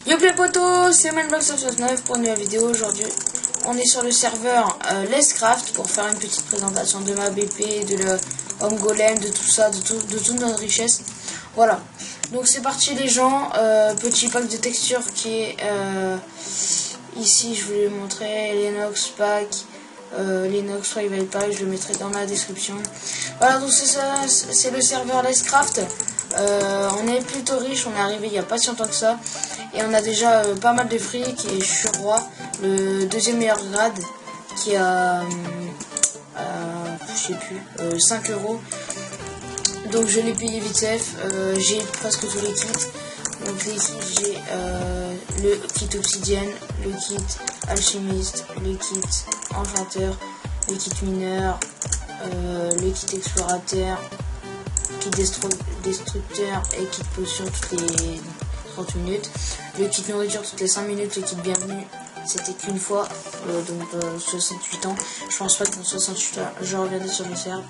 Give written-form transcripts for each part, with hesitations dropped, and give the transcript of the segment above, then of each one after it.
Yo les potos, c'est ManBlock69 pour une nouvelle vidéo. Aujourd'hui, on est sur le serveur Let's Craft pour faire une petite présentation de ma BP, de le Home Golem, de tout ça, de toute notre richesse. Voilà. Donc c'est parti les gens. Petit pack de texture qui est ici. Je vais vous montrer l'Enox pack. L'Enox Private Pack, je le mettrai dans la description. Voilà, donc c'est ça, c'est le serveur Let's Craft. On est plutôt riche, on est arrivé il n'y a pas si longtemps que ça. Et on a déjà pas mal de fric et je suis roi, le deuxième meilleur grade qui a, je sais plus, 5 euros. Donc je l'ai payé vite fait, j'ai presque tous les kits. Donc les kits, j'ai le kit obsidienne, le kit alchimiste, le kit enchanteur, le kit mineur, le kit explorateur, kit destructeur et kit potion toutes les 30 minutes, le kit nourriture toutes les 5 minutes, le kit bienvenue c'était qu'une fois, donc 68 ans, je pense pas que pour 68 ans je regardais sur le serveur.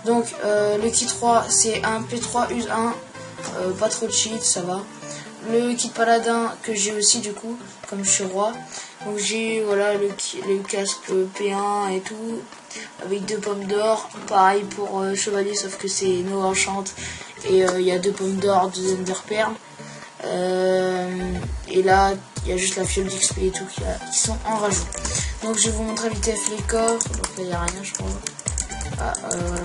Donc le kit 3 c'est un P3 use 1, pas trop de cheat, ça va. Le kit paladin que j'ai aussi du coup, comme je suis roi. Donc j'ai voilà le casque P1 et tout, avec 2 pommes d'or. Pareil pour chevalier, sauf que c'est no enchant. Et il y a 2 pommes d'or, 2 ender perles. Et là, il y a juste la fiole d'XP et tout qui sont en rajout. Donc je vais vous montrer vite fait les coffres. Donc là, il n'y a rien, je crois. Ah, voilà.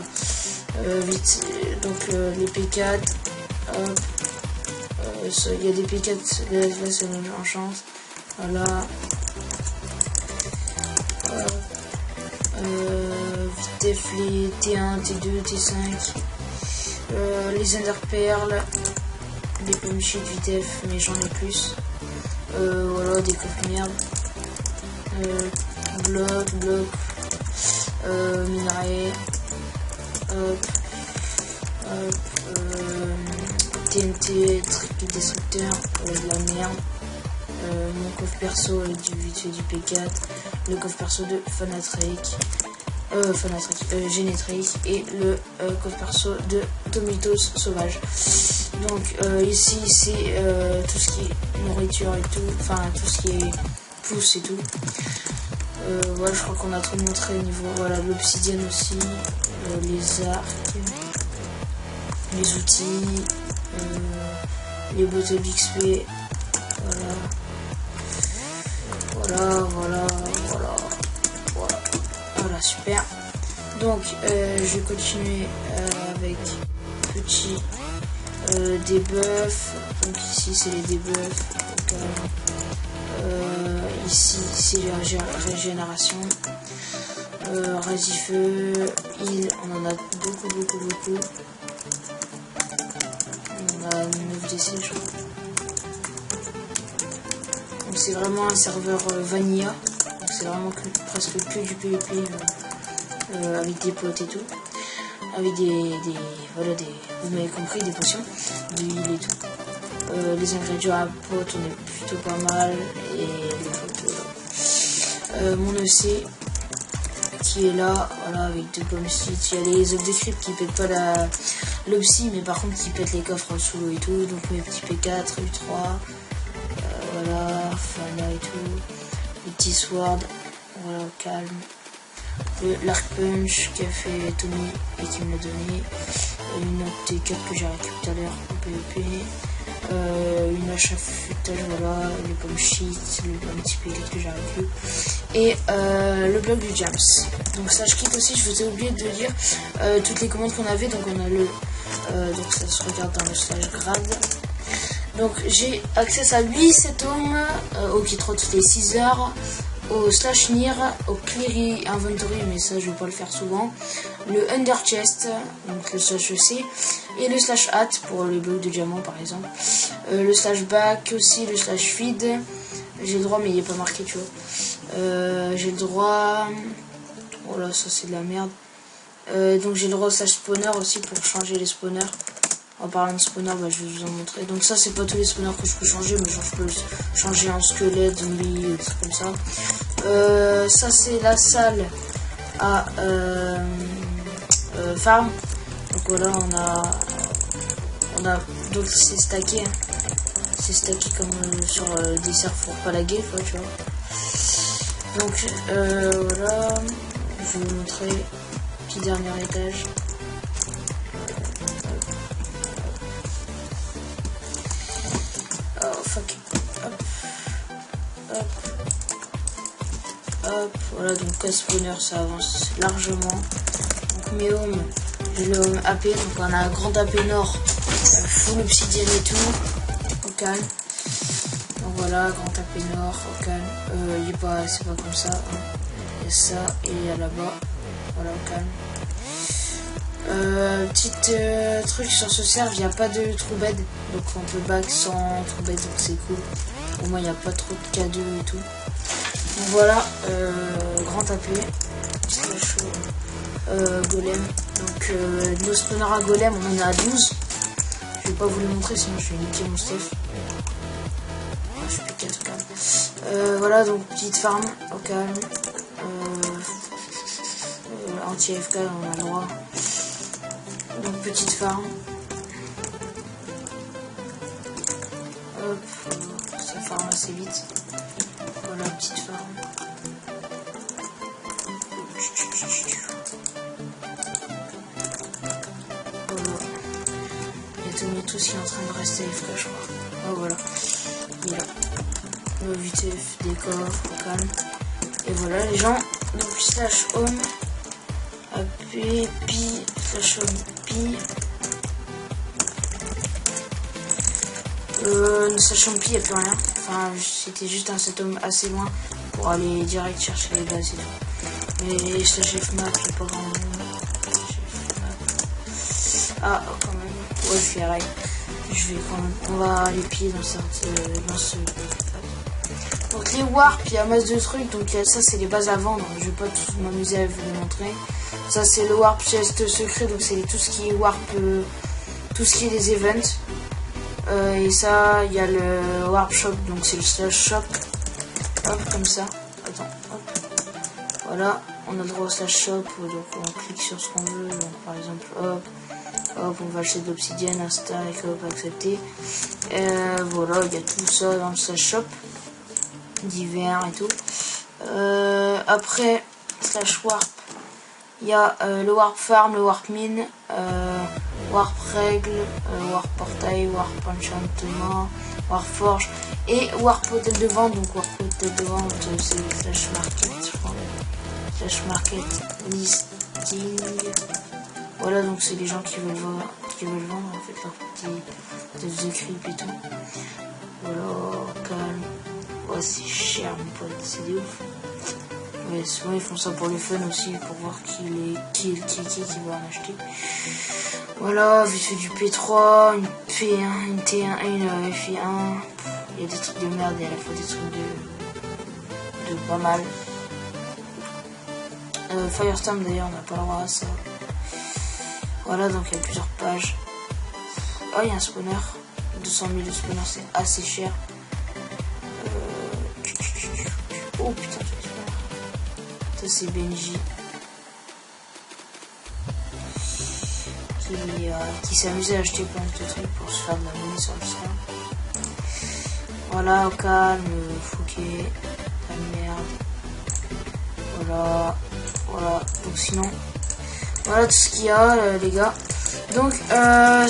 Vite, donc les P4. Hop. Il y a des P4, là c'est en chance. Voilà. Vite les T1, T2, T5. Les Ender Perles. Des pommes shit vitef, mais j'en ai plus. Voilà, des coffres merde. Bloc. Minerai. TNT, triple destructeur, de la merde. Mon coffre perso avec du P4. Le coffre perso de Fanatric. Génétric et le coffre perso de Tomitos sauvage. Donc ici c'est tout ce qui est nourriture et tout, enfin tout ce qui est pouce et tout. Voilà, je crois qu'on a tout montré au niveau, voilà, l'obsidienne aussi, les arcs, les outils, les bottles d'XP, voilà, super. Donc je vais continuer avec petit debuff. Donc ici c'est les debuffs. Ici c'est la régénération. Résifeu, heal, on en a beaucoup. On a 9 DC je crois. Donc c'est vraiment un serveur vanilla. Donc c'est vraiment presque que du PvP avec des potes et tout. Avec voilà, vous m'avez compris, des potions, de l'huile et tout. Les ingrédients à potes, on est plutôt pas mal. Et les potes, mon EC qui est là, voilà, avec 2 pommes shit. Il y a les œufs de crypte qui pètent pas l'opsie, mais par contre qui pètent les coffres sous l'eau et tout. Donc mes petits P4, U3, voilà, Fana et tout. Les petits swords, voilà, calme. L'arc punch qu'a fait Tommy et qui me l'a donné, une autre T4 que j'ai récupéré tout à l'heure au PvP, une hache à futage, voilà, les pommes shit, un petit P4 que j'ai récupéré, et le bloc du Jams. Donc ça je quitte aussi, je vous ai oublié de dire toutes les commandes qu'on avait. Donc on a le donc ça se regarde dans le slash grade. Donc j'ai accès à 8 setomes au kit toutes les 6 heures, au slash near, au cleary inventory, mais ça je vais pas le faire souvent, le under chest, donc le slash EC, et le slash hat pour les blocs de diamant par exemple, le slash back aussi, le slash feed, j'ai le droit mais il est pas marqué tu vois, j'ai le droit, oh là ça c'est de la merde, donc j'ai le droit au slash spawner aussi pour changer les spawners. En parlant de spawner, bah, je vais vous en montrer. Donc ça c'est pas tous les spawners que je peux changer, mais genre je peux changer un squelette, zombie, des trucs comme ça. Ça c'est la salle à farm. Donc voilà, on a donc c'est stacké. c'est stacké comme sur des serveurs pour pas laguer, quoi, tu vois. Donc voilà, je vais vous montrer petit dernier étage. Oh fuck, hop, hop, hop, voilà, donc cas spawner ça avance largement. Donc mes homes, j'ai le home AP, donc on a un grand AP nord, full obsidienne et tout, au calme. Donc voilà, grand AP nord, au calme, c'est pas comme ça, hein. Il y a ça et il y a là-bas, voilà, au calme. Petit truc sur ce serve, il n'y a pas de trou bed, donc on peut back sans trou bed, donc c'est cool. Au moins il n'y a pas trop de K2 et tout. Donc voilà, grand AP, slash golem. Donc nos spawners à golem, on en a 12. Je vais pas vous les montrer sinon je vais niquer mon stuff. Je suis plus 4 au calme. Voilà, donc petite farm au calme. Anti-AFK, on a le droit. Donc petite farm. Hop, ça farm assez vite. Voilà, petite farm. Voilà. Il y a Tomitos qui est en train de rester AFK, je crois. Oh voilà, il est là. Le VTF, décor, au calme. Et voilà les gens. Donc slash home. AP, pi, slash home, pi. Slash home pi, il n'y a plus rien. Enfin, c'était juste un set home assez loin pour aller direct chercher les bases et tout. Mais slash fmap, il n'y a pas grand monde. Ah, oh, quand même. Ouais, je vais rail. Je vais quand même. On va aller piller dans ce. Donc les warp, il y a masse de trucs. Donc ça, c'est les bases à vendre. Je vais pas tout m'amuser à vous les montrer. Ça, c'est le warp chest secret. Donc c'est tout ce qui est warp, tout ce qui est des events. Et ça, il y a le warp shop. Donc c'est le slash shop. Hop, comme ça. Attends, hop. Voilà, on a le droit au slash shop. Donc on clique sur ce qu'on veut. Donc par exemple, hop. Hop, on va acheter de l'obsidienne, insta, et hop, accepter. Voilà, il y a tout ça dans le slash shop. Divers et tout. Après, slash warp, il y a le warp farm, le warp mine, warp règle, warp portail, warp enchantement, warp forge et warp hôtel de vente. Donc warp hôtel de vente, c'est slash market, je crois. Slash market listing. Voilà, donc c'est les gens qui veulent vendre en fait leur petit creep et tout. Voilà, calme. Oh, c'est cher mon pote, c'est de ouf. Mais souvent ils font ça pour le fun aussi, pour voir qui va en acheter. Voilà, vite fait du P3, une P1, une T1 et une FI1. Il y a des trucs de merde et à la fois des trucs de pas mal. Firestorm d'ailleurs, on n'a pas le droit à ça. Voilà, donc il y a plusieurs pages. Oh, il y a un spawner. 200 000 de spawner, c'est assez cher. Oh putain, ça c'est Benji. Qui s'amusait à acheter plein de trucs pour se faire de la monnaie sur le serveur. Voilà, au calme, Fouquet, la merde. Voilà, voilà. Donc sinon, voilà tout ce qu'il y a, les gars. Donc,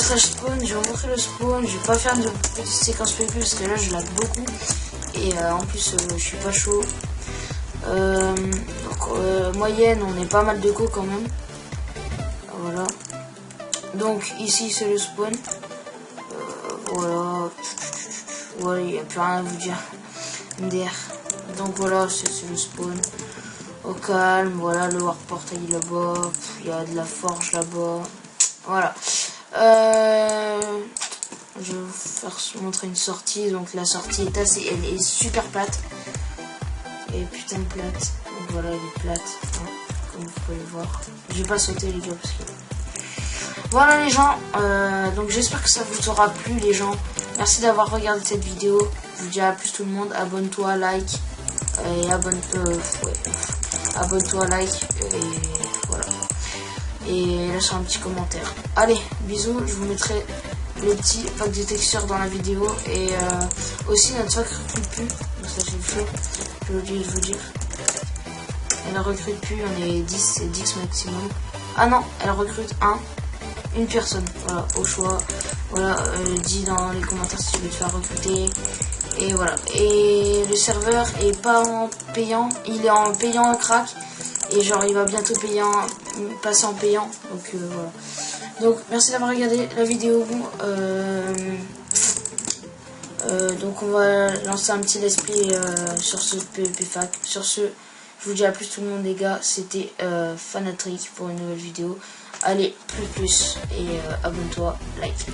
slash spawn, je vais vous montrer le spawn. Je vais pas faire de petite séquence PvP parce que là je lag beaucoup. Et en plus, je suis pas chaud. Donc, moyenne, on est pas mal de co quand même. Voilà. Donc, ici c'est le spawn. Voilà. Ouais, il n'y a plus rien à vous dire. MDR. Donc voilà, c'est le spawn. Au calme, voilà le warp portail là-bas. Il y a de la forge là-bas. Voilà. Je vais vous faire montrer une sortie. Donc la sortie est elle est super plate. Elle est putain de plate. Donc voilà, elle est plate. Hein, comme vous pouvez le voir. Je vais pas sauter les gars parce que... Voilà les gens. Donc j'espère que ça vous aura plu les gens. Merci d'avoir regardé cette vidéo. Je vous dis à plus tout le monde. Abonne-toi, like. Et abonne-toi, like. Et voilà. Et lâche un petit commentaire. Allez, bisous. Je vous mettrai le petit pack de textures dans la vidéo et aussi notre pack recrute plus. Donc ça j'ai fait, j'ai oublié de vous dire. Elle recrute plus, on est 10, c'est 10 maximum. Ah non, elle recrute une personne, voilà, au choix. Voilà, dis dans les commentaires si tu veux te faire recruter. Et voilà. Et le serveur est pas en payant, il est en payant crack. Et genre il va bientôt passer en payant. Donc voilà. Donc merci d'avoir regardé la vidéo. Donc on va lancer un petit let's play sur ce PvP fac. Sur ce, je vous dis à plus tout le monde les gars. C'était Fanatric pour une nouvelle vidéo. Allez, plus et abonne-toi, like.